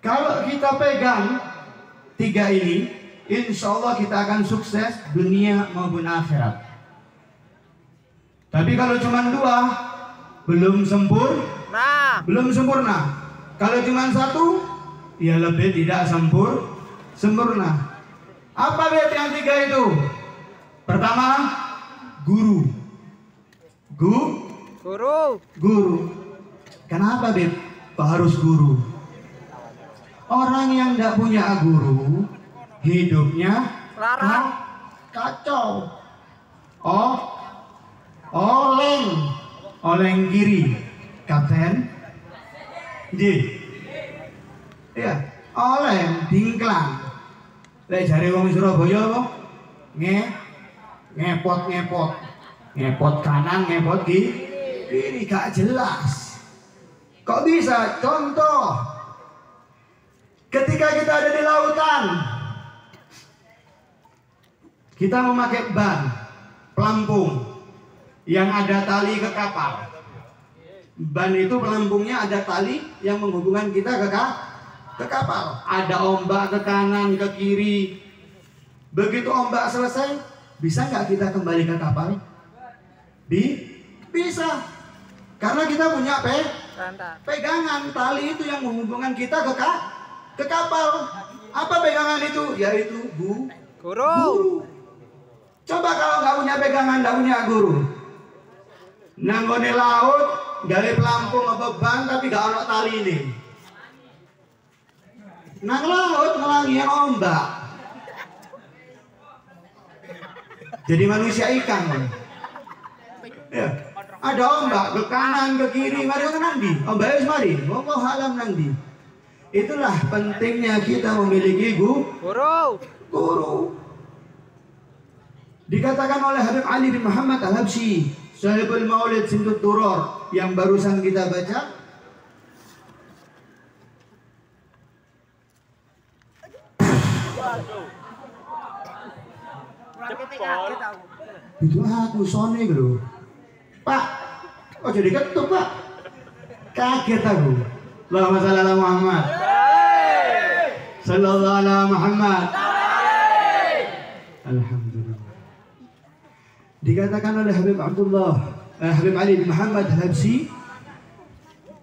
Kalau kita pegang tiga ini, insya Allah kita akan sukses dunia maupun akhirat. Tapi kalau cuma dua, belum sempurna. Kalau cuma satu, ya lebih tidak sempurna. Apa beb yang tiga itu? Pertama, guru. Kenapa beb kok harus guru? Orang yang tidak punya guru, hidupnya kacau. Oleng kiri, kapten. Ya, oleng dingklang. Lek jare wong Surabaya apa? Ngepot kanan, ngepot kiri, gak jelas. Kok bisa? Contoh, ketika kita ada di lautan, kita memakai ban pelampung yang ada tali ke kapal. Ban itu pelampungnya ada tali yang menghubungkan kita ke kapal. Ada ombak ke kanan, ke kiri. Begitu ombak selesai, bisa nggak kita kembali ke kapal? Bisa. Karena kita punya pegangan tali itu yang menghubungkan kita ke kapal. Apa pegangan itu? Yaitu guru. Coba kalau nggak punya pegangan, nggak punya guru, nanggone laut, gawe pelampung apa ban tapi nggak ono tali ini. Nang laut ngelangi ombak. Jadi manusia ikan kan? Ya. Ada ombak ke kanan ke kiri, mari ke nanti. Ombak wis mari, monggo halam nanti. Itulah pentingnya kita memiliki guru. Dikatakan oleh Habib Ali bin Muhammad Al-Habsyi, Sahibul Maulid Sindut Duror yang barusan kita baca, itu aku sone gitu. Pak, kok jadi ketuk Pak? Kaget aku. Allahumma shalli ala Muhammad. Sallallahu ala Muhammad. Alhamdulillah. Dikatakan oleh Habib Ali bin Muhammad Al-Habsyi,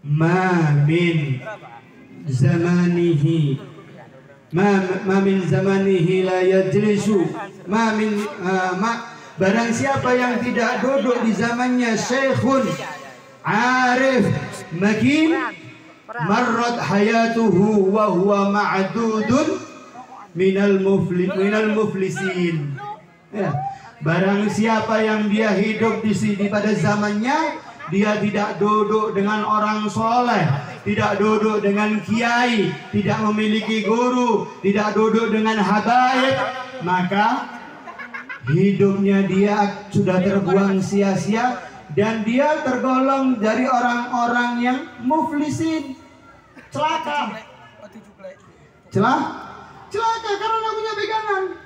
ma min zamanihi la yajlisu barang siapa yang tidak duduk di zamannya syekhun arif makin marrat hayatuhu wa huwa ma'dudun minal muflisin. Ya. Barang siapa yang dia hidup di sini pada zamannya, dia tidak duduk dengan orang soleh, tidak duduk dengan kiai, tidak memiliki guru, tidak duduk dengan habaib, maka hidupnya dia sudah terbuang sia-sia dan dia tergolong dari orang-orang yang muflisin, celaka karena tidak punya pegangan.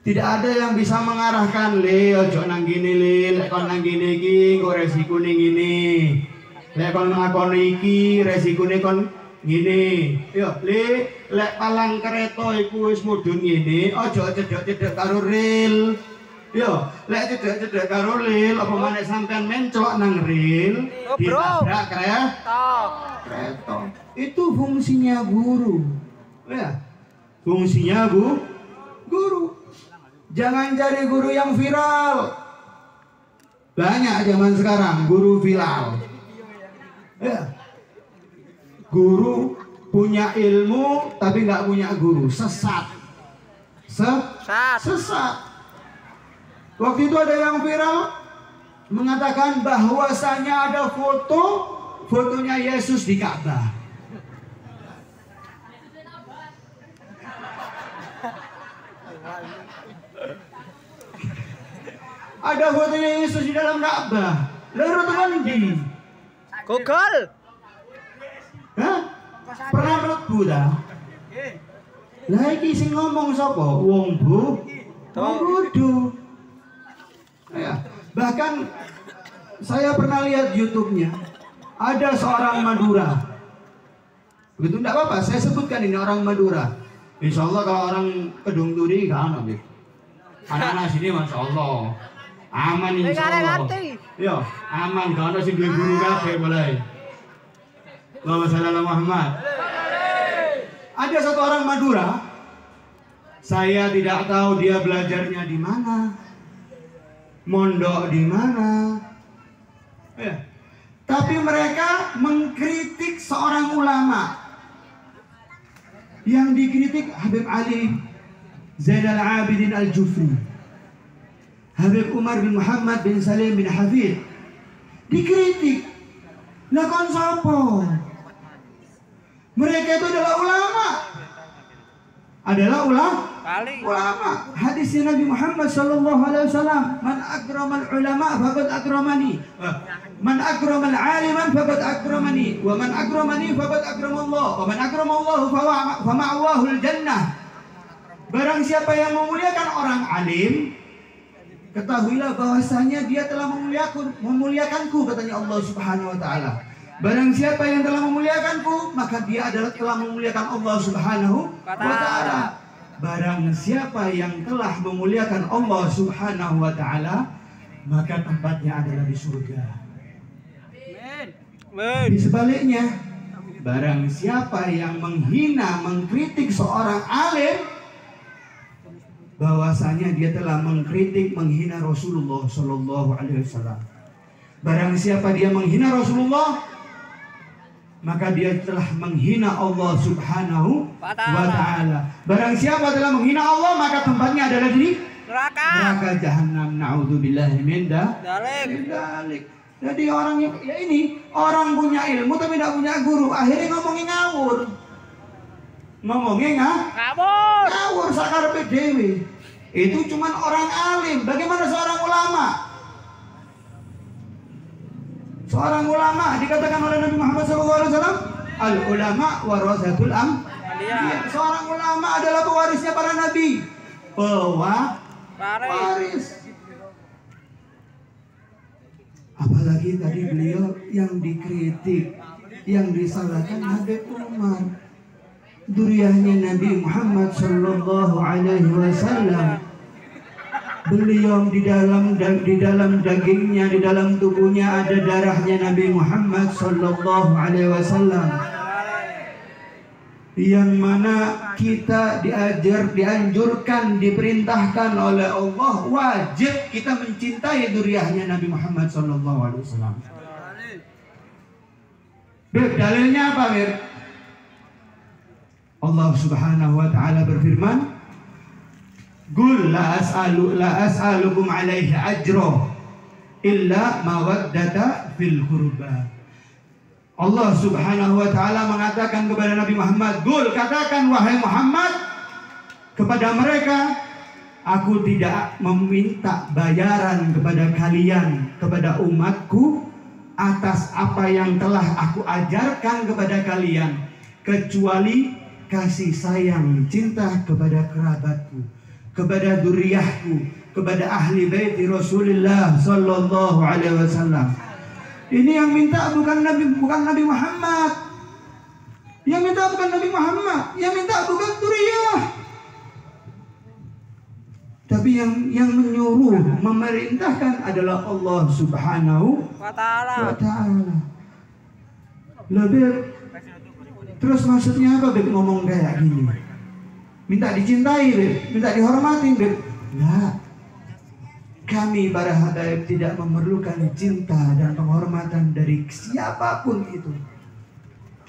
Tidak ada yang bisa mengarahkan, ojo nang gini lek kon nang gini iki kok resiko ning ngene. Lek kon ngakoni iki resikone kon ngene. Yo, lek palang kereta iku wis mudhun ngene, ojo cedhek-cedhek karo ril. Yo, lek cedhek-cedhek karo ril apa maneh sampean menclok nang ril, ditabrak kereta. Itu fungsinya guru. Ya. Fungsinya guru. Jangan cari guru yang viral. Banyak zaman sekarang guru viral. Ya. Guru punya ilmu tapi nggak punya guru, sesat. Sesat. Waktu itu ada yang viral mengatakan bahwasanya ada fotonya Yesus di Ka'bah. Ada fotonya Yesus di dalam Ka'bah. Lalu teman di Google. Hah? Pernah mlebu ta? Lah iki sing ngomong sapa? Wong bodoh. Ya, bahkan saya pernah lihat YouTube-nya. Ada seorang Madura. Begitu enggak apa-apa, saya sebutkan ini orang Madura. Insya Allah kalau orang Kedung Turi kan habis. Anak-anak sini Masya Allah aman insya Allah. Yo, aman kalau sing duwe guru kabeh boleh. Allahumma shalli ala Muhammad. Ada satu orang Madura, saya tidak tahu dia belajarnya di mana, mondok di mana. Ya. Tapi mereka mengkritik seorang ulama. Yang dikritik Habib Ali Zainal Abidin Al-Jufri, Habib Umar bin Muhammad bin Salim bin Hafid. Dikritik. Lah kon sapa? Mereka itu adalah ulama. Adalah ulama. Hadisnya Nabi Muhammad sallallahu alaihi wasallam, man akramal ulama faqad akramani. Man akramal aliman faqad akramani, wa man akramani faqad akramallah, wa man akramallahu fa ma'awahul jannah. Barang siapa yang memuliakan orang alim, ketahuilah bahwasanya dia telah memuliakanku, katanya Allah Subhanahu wa taala. Barang siapa yang telah memuliakanku, maka dia adalah telah memuliakan Allah Subhanahu wa taala. Barang siapa yang telah memuliakan Allah Subhanahu wa taala, maka tempatnya adalah di surga. Di sebaliknya, barang siapa yang menghina, mengkritik seorang alim, bahwasanya dia telah mengkritik, menghina Rasulullah Sallallahu Alaihi Wasallam. Barang siapa dia menghina Rasulullah, maka dia telah menghina Allah Subhanahu wa Ta'ala. Barang siapa telah menghina Allah, maka tempatnya adalah di neraka jahanam. Na'udzubillahi min dzalik. Jadi orang ya ini orang punya ilmu tapi tidak punya guru, akhirnya ngomongin ngawur. Ngawur sakarepe dhewe. Itu cuman orang alim. Bagaimana seorang ulama? Seorang ulama dikatakan oleh Nabi Muhammad SAW, al ulama warasatul anbiya. Seorang ulama adalah pewarisnya para nabi. Pewaris. Apalagi tadi beliau yang dikritik, yang disalahkan Habib Umar, duriyahnya Nabi Muhammad sallallahu alaihi wasallam. Beliau di dalam dagingnya, di dalam tubuhnya ada darahnya Nabi Muhammad sallallahu alaihi wasallam. Yang mana kita dianjurkan, diperintahkan oleh Allah, wajib kita mencintai duriyahnya Nabi Muhammad sallallahu alaihi wasallam. Dalilnya apa, Bir? Allah Subhanahu wa taala berfirman, "Qul la as'alukum alaihi ajra illa mawaddata fil qurba." Allah Subhanahu wa taala mengatakan kepada Nabi Muhammad, "Qul, katakan wahai Muhammad kepada mereka, aku tidak meminta bayaran kepada kalian, kepada umatku atas apa yang telah aku ajarkan kepada kalian, kecuali kasih sayang, cinta kepada kerabatku, kepada duriyahku, kepada ahli bait Rasulullah sallallahu alaihi wasallam." Ini yang minta bukan Nabi Muhammad. Yang minta bukan Nabi Muhammad, yang minta bukan duriyah. Tapi yang menyuruh, memerintahkan adalah Allah Subhanahu wa taala. Lebih terus maksudnya apa, Beb, ngomong kayak gini? Minta dicintai, Beb, minta dihormati, Beb. Enggak. Kami para habaib tidak memerlukan cinta dan penghormatan dari siapapun itu.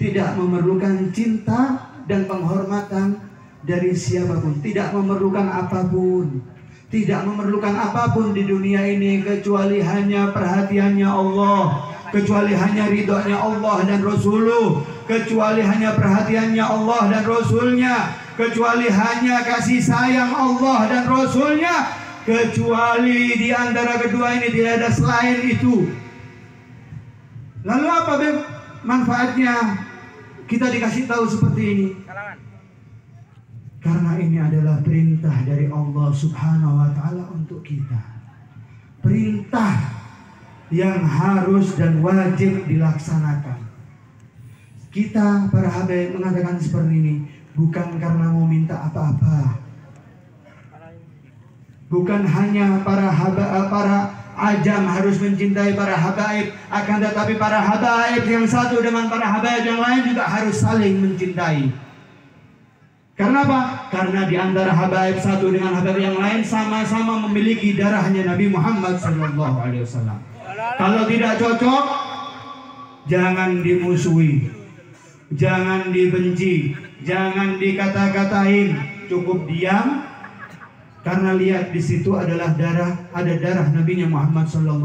Tidak memerlukan cinta dan penghormatan dari siapapun. Tidak memerlukan apapun. Tidak memerlukan apapun di dunia ini kecuali hanya perhatiannya Allah, kecuali hanya ridhonya Allah dan Rasulullah, kecuali hanya perhatiannya Allah dan Rasulnya, kecuali hanya kasih sayang Allah dan Rasulnya. Kecuali di antara kedua ini tidak ada selain itu. Lalu apa, Beb, manfaatnya kita dikasih tahu seperti ini? Karena ini adalah perintah dari Allah Subhanahu wa taala untuk kita. Perintah yang harus dan wajib dilaksanakan. Kita para habaib mengatakan seperti ini, bukan karena mau minta apa-apa. Bukan hanya para ajam harus mencintai para habaib, akan tetapi para habaib yang satu dengan para habaib yang lain juga harus saling mencintai. Karena apa? Karena di antara habaib satu dengan habaib yang lain sama-sama memiliki darahnya Nabi Muhammad SAW. Kalau tidak cocok, jangan dimusuhi, jangan dibenci, jangan dikata-katain, cukup diam. Karena lihat di situ adalah ada darah Nabi Muhammad SAW.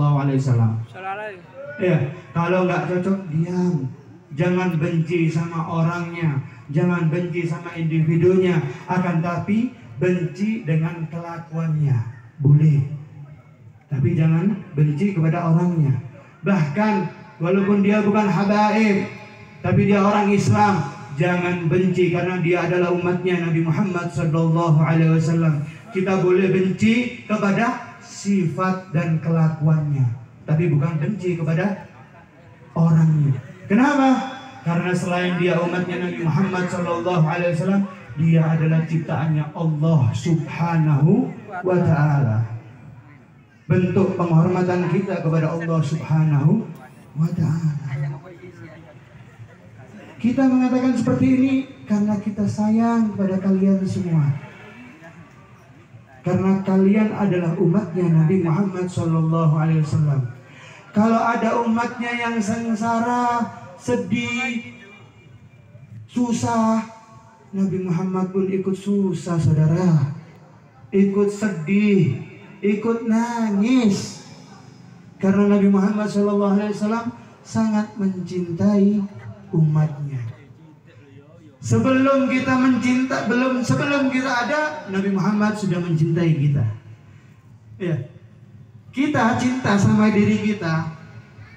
Ya, kalau nggak cocok diam, jangan benci sama orangnya, jangan benci sama individunya, akan tapi benci dengan kelakuannya, boleh. Tapi jangan benci kepada orangnya. Bahkan walaupun dia bukan habaib, tapi dia orang Islam, jangan benci karena dia adalah umatnya Nabi Muhammad SAW. Kita boleh benci kepada sifat dan kelakuannya, tapi bukan benci kepada orangnya. Kenapa? Karena selain dia umatnya Nabi Muhammad SAW, dia adalah ciptaannya Allah Subhanahu wa Ta'ala. Bentuk penghormatan kita kepada Allah Subhanahu wa Ta'ala. Kita mengatakan seperti ini karena kita sayang kepada kalian semua. Karena kalian adalah umatnya Nabi Muhammad SAW. Kalau ada umatnya yang sengsara, sedih, susah, Nabi Muhammad pun ikut susah, saudara. Ikut sedih, ikut nangis. Karena Nabi Muhammad SAW sangat mencintai umatnya. Sebelum kita sebelum kita ada, Nabi Muhammad sudah mencintai kita. Ya. Kita cinta sama diri kita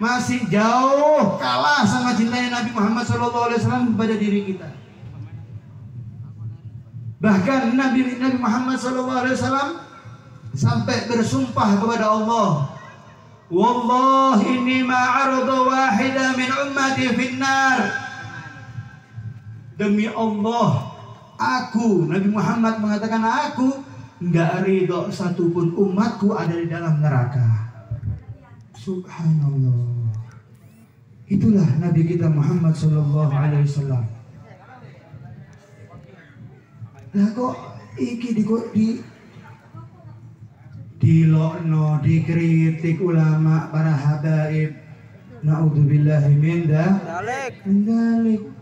masih jauh kalah sama cintanya Nabi Muhammad SAW kepada diri kita. Bahkan Nabi Muhammad SAW sampai bersumpah kepada Allah, "Wallahi inni ma'aradu wahida min ummati finnar." Demi Allah, aku, Nabi Muhammad mengatakan, aku nggak ridho satupun umatku ada di dalam neraka. Subhanallah. Itulah Nabi kita Muhammad SAW. Nah kok iki dilokno, dikritik ulama, para habaib. Na'udzubillahi min dzalik.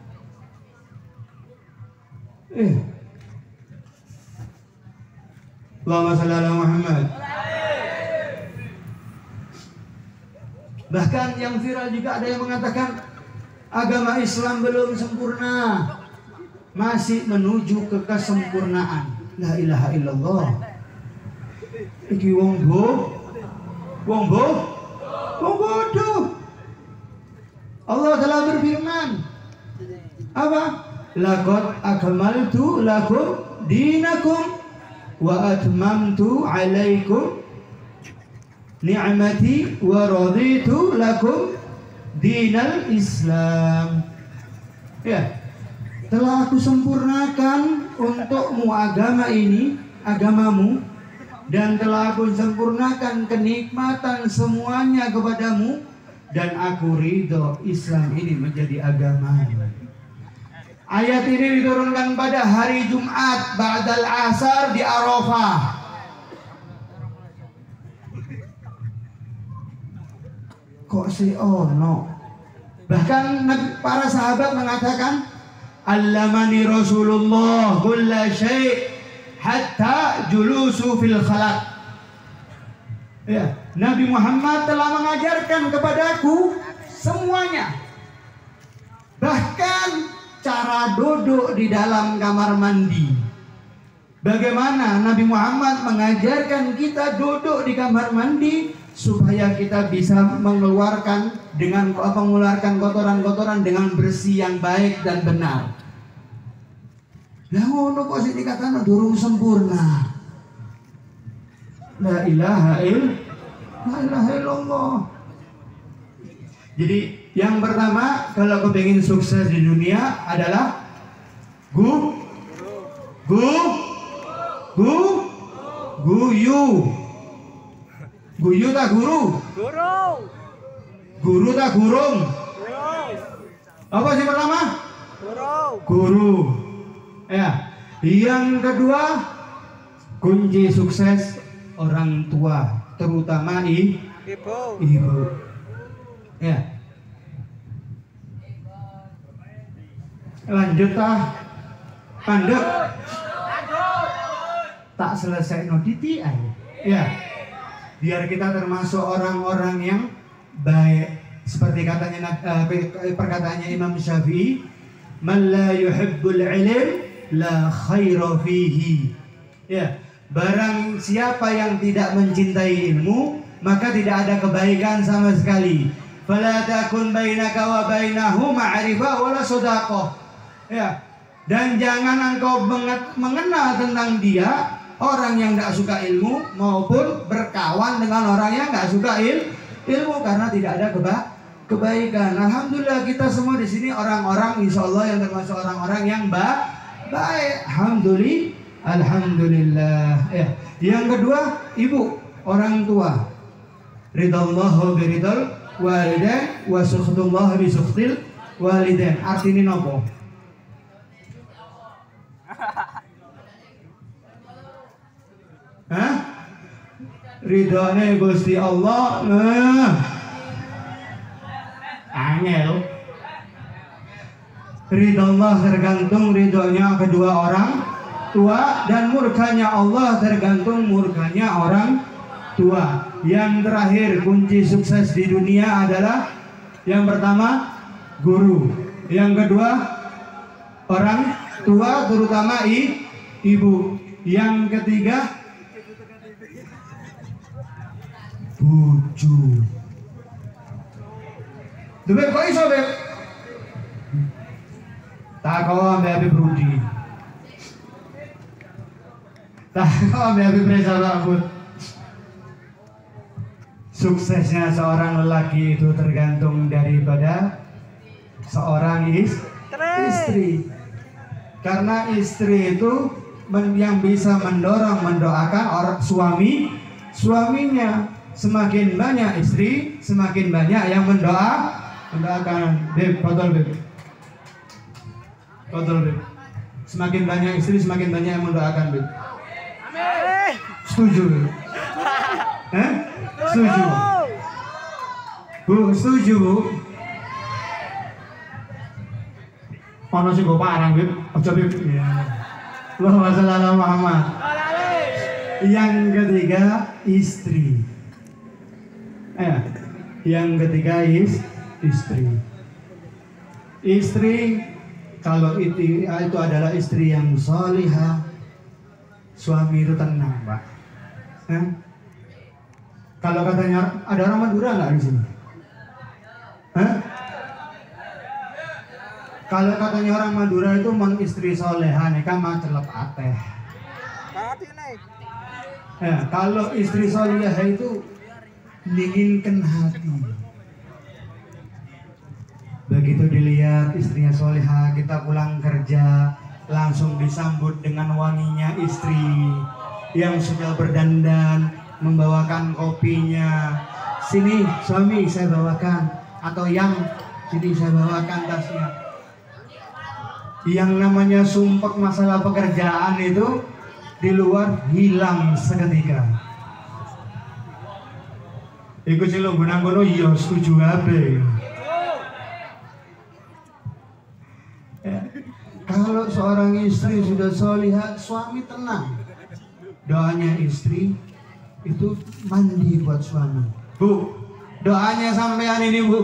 Allahumma shalli ala Muhammad. Bahkan yang viral juga ada yang mengatakan agama Islam belum sempurna, masih menuju ke kesempurnaan. La ilaha illallah. Iki wong bodoh. Allah telah berfirman, apa? Laqad akmaltu lakum dinakum wa atmamtu alaikum ni'mati wa raditu lakum dinal Islam. Ya, telah aku sempurnakan untukmu agama ini, agamamu, dan telah aku sempurnakan kenikmatan semuanya kepadamu, dan aku ridho Islam ini menjadi agama. Ayat ini diturunkan pada hari Jumat ba'dal asar di Arafah. Kok si ono? Bahkan para sahabat mengatakan, "Allamani Rasulullah kulla syai' hatta julusu fil khalaq." Ya, Nabi Muhammad telah mengajarkan kepadaku semuanya. Bahkan cara duduk di dalam kamar mandi. Bagaimana Nabi Muhammad mengajarkan kita duduk di kamar mandi supaya kita bisa mengeluarkan kotoran-kotoran dengan bersih yang baik dan benar. Lah ngono kok sing dikatakan durung sempurna. La ilaha illallah. Jadi Yang pertama, kalau kepingin sukses di dunia adalah guyu. Guyu tak guru? Guru tak gurung? Apa sih pertama? Guru. Ya. Yang kedua, kunci sukses orang tua, terutama ibu. Ya. Lanjut ah. Pandek. Tak selesai noditi ay. Ya. Biar kita termasuk orang-orang yang baik. Seperti perkataannya Imam Syafi'i, man la yuhibbul ilm la khaira fihi. Ya, barang siapa yang tidak mencintai ilmu, maka tidak ada kebaikan sama sekali. Fala takun bainaka wa bainahu ma'rifah wala shadaqah. Ya. Dan jangan engkau mengenal tentang dia, orang yang tidak suka ilmu, maupun berkawan dengan orang yang tidak suka ilmu, karena tidak ada kebaikan. Alhamdulillah kita semua di sini orang-orang, insya Allah yang termasuk orang-orang yang baik. Alhamdulillah. Ya. Yang kedua, ibu, orang tua. Ridallahu biridal walidain wa sukhtullah bi sukhtil walidain. Artinya nopo? Hah? Ridhone Gusti Allah. Angel. Ridho Allah tergantung ridhonya kedua orang tua, dan murkanya Allah tergantung murkanya orang tua. Yang terakhir, kunci sukses di dunia adalah yang pertama guru, yang kedua orang tua terutama ibu, yang ketiga bojo. Beb kok iso, Beb? Takon ambek Habib Rudi. Takon ambek Habib Reza Mahmud. Suksesnya seorang lelaki itu tergantung daripada seorang istri. Karena istri itu yang bisa mendoakan orang suaminya. Semakin banyak istri, semakin banyak yang mendoakan. Beb, botol Beb. Semakin banyak istri, semakin banyak yang mendoakan, Beb. Amin. Setuju? Setuju? Bu, setuju, Bu? Ono sing go parang, Beb. Aja, Beb. Allahumma shalli ala Muhammad. Yang ketiga, istri. Yang ketiga istri. Istri, kalau itu adalah istri yang salihah, suami itu tenang, Pak. Kalau katanya ada orang Madura nggak di sini? Kalau katanya orang Madura itu istri soleha nih kan macelep ateh. Kalau istri soleha itu dinginkan hati. Begitu dilihat istrinya soleha, kita pulang kerja langsung disambut dengan wanginya istri yang sudah berdandan, membawakan kopinya. Sini suami saya bawakan, atau yang sini saya bawakan tasnya. Yang namanya sumpek masalah pekerjaan itu di luar hilang seketika. Iku sing lho benang kono iya setuju abe. Kalau seorang istri sudah solihah, suami tenang. Doanya istri itu mandi buat suami. Bu, doanya sampean ini, Bu.